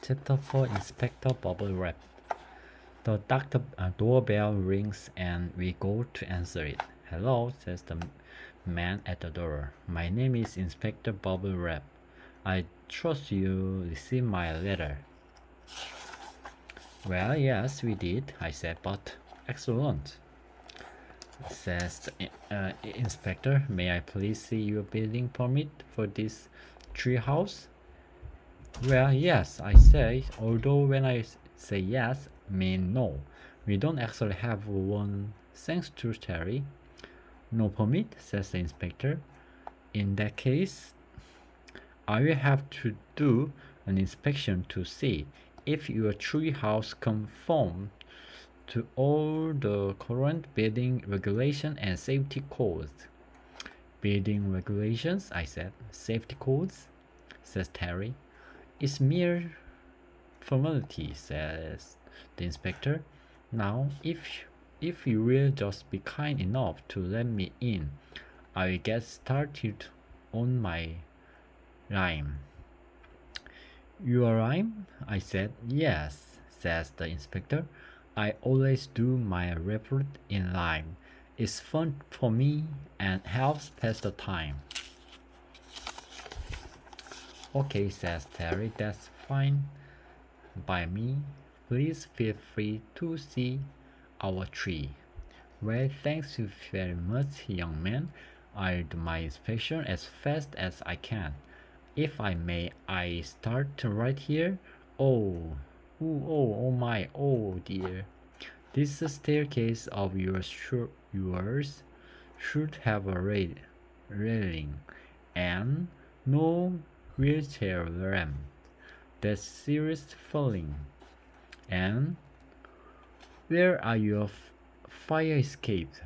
Chapter 4 Inspector Bubble Wrap. The doctor doorbell rings and we go to answer it. Hello, says the man at the door. My name is Inspector Bubble Wrap. I trust you received my letter. Well, yes, we did, I said, but excellent, says the inspector. May I please see your building permit for this treehouse? Well, yes, I say, although when I say yes, mean no. We don't actually have one, thanks to Terry. No permit, says the inspector. In that case, I will have to do an inspection to see if your treehouse conforms to all the current building regulation and safety codes. Building regulations, I said. Safety codes, says Terry. It's mere formality, says the inspector. Now, if you will just be kind enough to let me in, I will get started on my rhyme. Your rhyme? I said. Yes, says the inspector. I always do my report in rhyme. It's fun for me and helps pass the time. Okay, says Terry, that's fine by me. Please feel free to see our tree. Well, thanks you very much, young man. I'll do my inspection as fast as I can. If I may, I start right here. Oh, oh my, oh dear. This staircase of yours should have a railing and no wheelchair ramp. That's serious falling. And where are your fire escapes?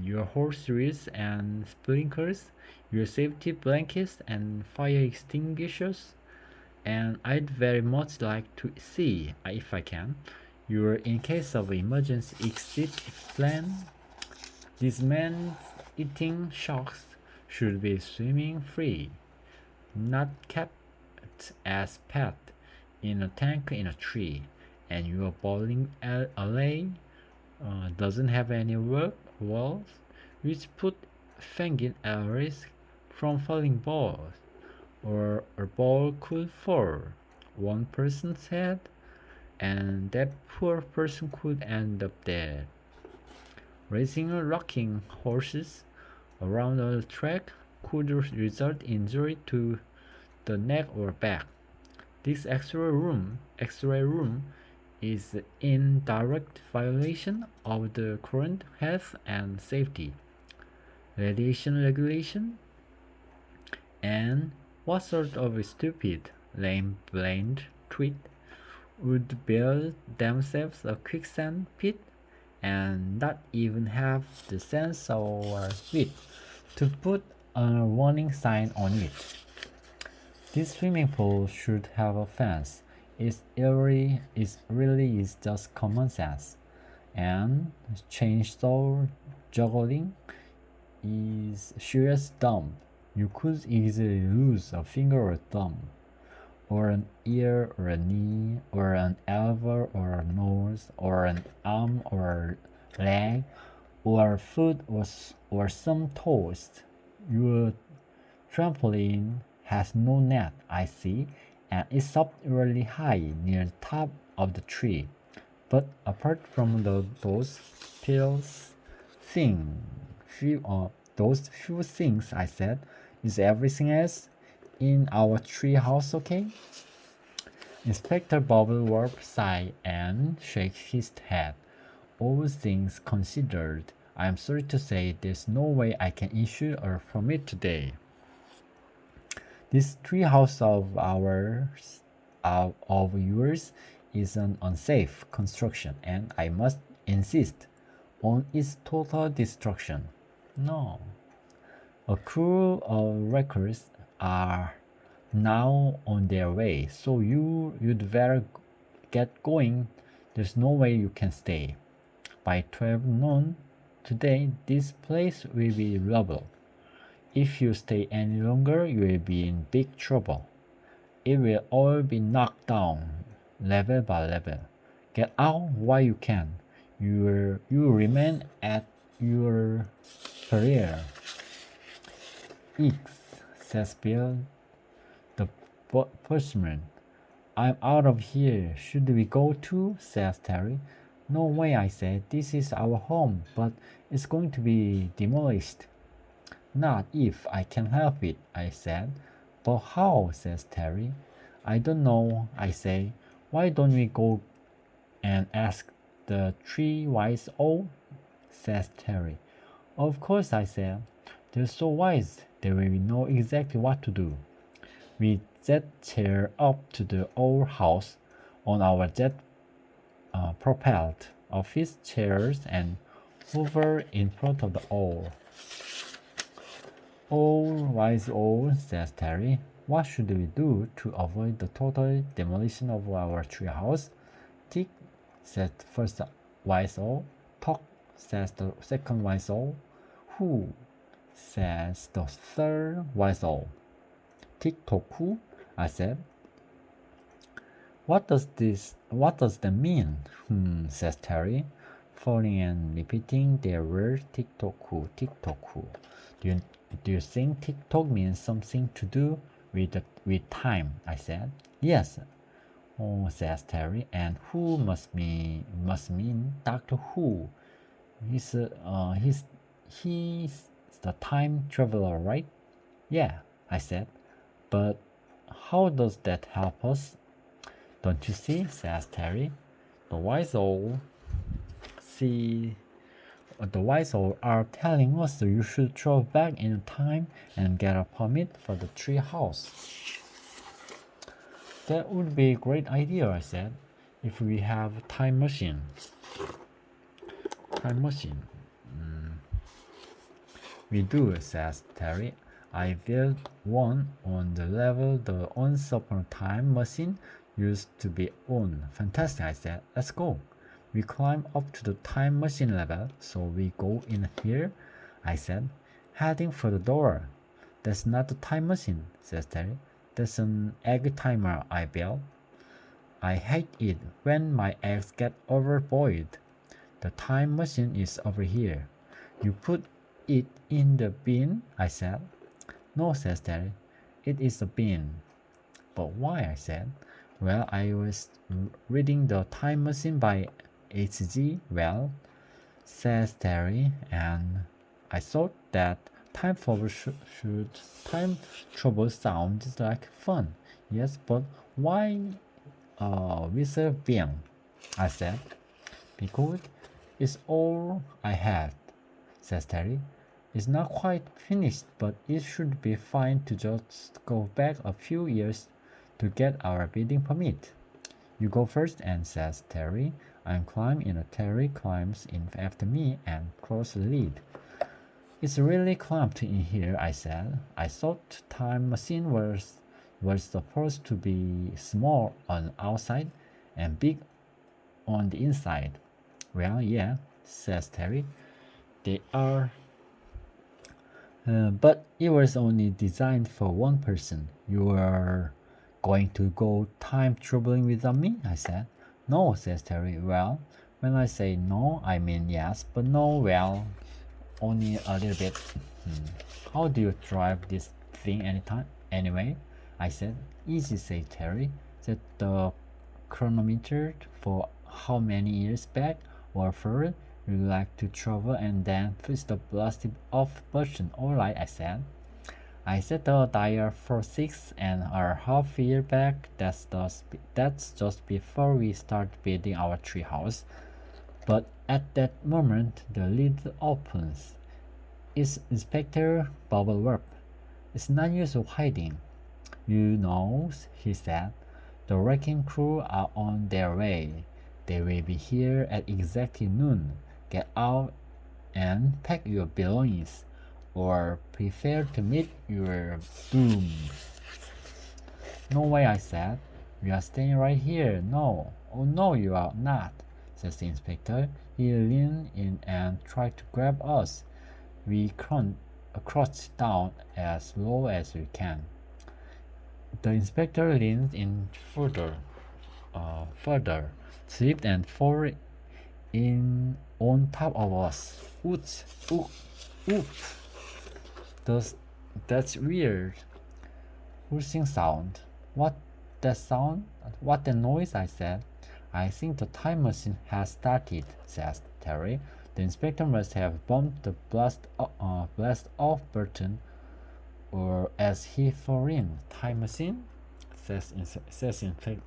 Your horse reels and sprinklers, your safety blankets and fire extinguishers, and I'd very much like to see, if I can, your in case of emergency exit plan. These man-eating sharks should be swimming free, not kept as pet in a tank in a tree, and your bowling alley doesn't have any walls, which put Fangin at risk from falling balls, or a ball could fall one person's head, and that poor person could end up dead. Racing or rocking horses around a track could result in injury to the neck or back. This X-ray room is in direct violation of the current health and safety, radiation regulation, and what sort of a stupid, lame blind tweet would build themselves a quicksand pit and not even have the sense or wit to put a warning sign on it? This swimming pool should have a fence. It really is just common sense. And chainsaw juggling is serious dumb. You could easily lose a finger or thumb, or an ear or a knee, or an elbow or a nose, or an arm or a leg, or a foot or some toes. Your trampoline has no net, I see, and it's up really high near the top of the tree. But apart from those those few things I said, is everything else in our tree house okay? Inspector Bubbleworth sighed and shook his head. All things considered, I am sorry to say there's no way I can issue a permit today. This treehouse of yours is an unsafe construction, and I must insist on its total destruction. No. A crew of wreckers are now on their way, so you'd better get going. There's no way you can stay. By 12 noon today, this place will be rubble. If you stay any longer, you will be in big trouble. It will all be knocked down, level by level. Get out while you can. You remain at your career. Eeks, says Bill, the postman. I'm out of here. Should we go too? Says Terry. No way, I said. This is our home, but it's going to be demolished. Not if I can help it, I said. But how? Says Terry. I don't know, I say. Why don't we go and ask the three wise old? Says Terry. Of course, I said. They're so wise, they will know exactly what to do. We jet chair up to the old house on our jet propelled office chairs and hover in front of the old. Oh, wise old, says Terry. What should we do to avoid the total demolition of our treehouse? Tick, says the first wise old. Talk, says the second wise old. Who, says the third wise old. Tick tock who? I said. What does that mean? Says Terry, falling and repeating their word tick tock who, tick tock who. Do you think tick tock means something to do with time? I said. Yes. Oh, says Terry, and who must mean Doctor Who. He's the time traveler, right? Yeah, I said. But how does that help us? Don't you see? Says Terry. The wise old are telling us that you should travel back in time and get a permit for the tree house. That would be a great idea, I said, if we have a time machine. Time machine. We do, says Terry. I built one on the level the Once Upon a Time machine used to be on. Fantastic, I said. Let's go. We climb up to the time machine level, so we go in here, I said, heading for the door. That's not the time machine, says Terry. That's an egg timer I built. I hate it when my eggs get overboiled. The time machine is over here. You put it in the bin, I said. No, says Terry. It is a bin. But why? I said. Well, I was reading The Time Machine by H.G. Wells, says Terry, and I thought that time travel sounds like fun. Yes, but why whistle bin? I said. Because it's all I had, says Terry. It's not quite finished, but it should be fine to just go back a few years to get our building permit. You go first, and says Terry. I climb in, Terry climbs in after me and cross the lead. It's really cramped in here, I said. I thought time machine was supposed to be small on the outside and big on the inside. Well, yeah, says Terry. They are. But it was only designed for one person. You are going to go time traveling without me? I said. No, says Terry. Well, when I say no, I mean yes, but no, well, only a little bit. How do you drive this thing anyway? I said. Easy, said Terry. Set the chronometer for how many years back or forward you like to travel and then push the blasted off button. Alright, I said. I set the dial for 6.5 years back. That's just before we start building our treehouse. But at that moment, the lid opens. It's Inspector Bubbleworth. It's no use of hiding. You know, he said, the wrecking crew are on their way. They will be here at exactly noon. Get out and pack your belongings, or prepare to meet your doom. No way, I said. We are staying right here. No. Oh no, you are not, says the inspector. He leaned in and tried to grab us. We crouched down as low as we can. The inspector leaned in further, slipped and fell in on top of us. Oops, oops. Does That's weird. Hissing sound. What that sound? What the noise? I said. I think the time machine has started, says Terry. The inspector must have bumped the blast off button, or as he fell in. Time machine? says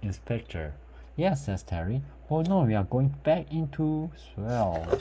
inspector. Yes, says Terry. Oh no, we are going back into swell.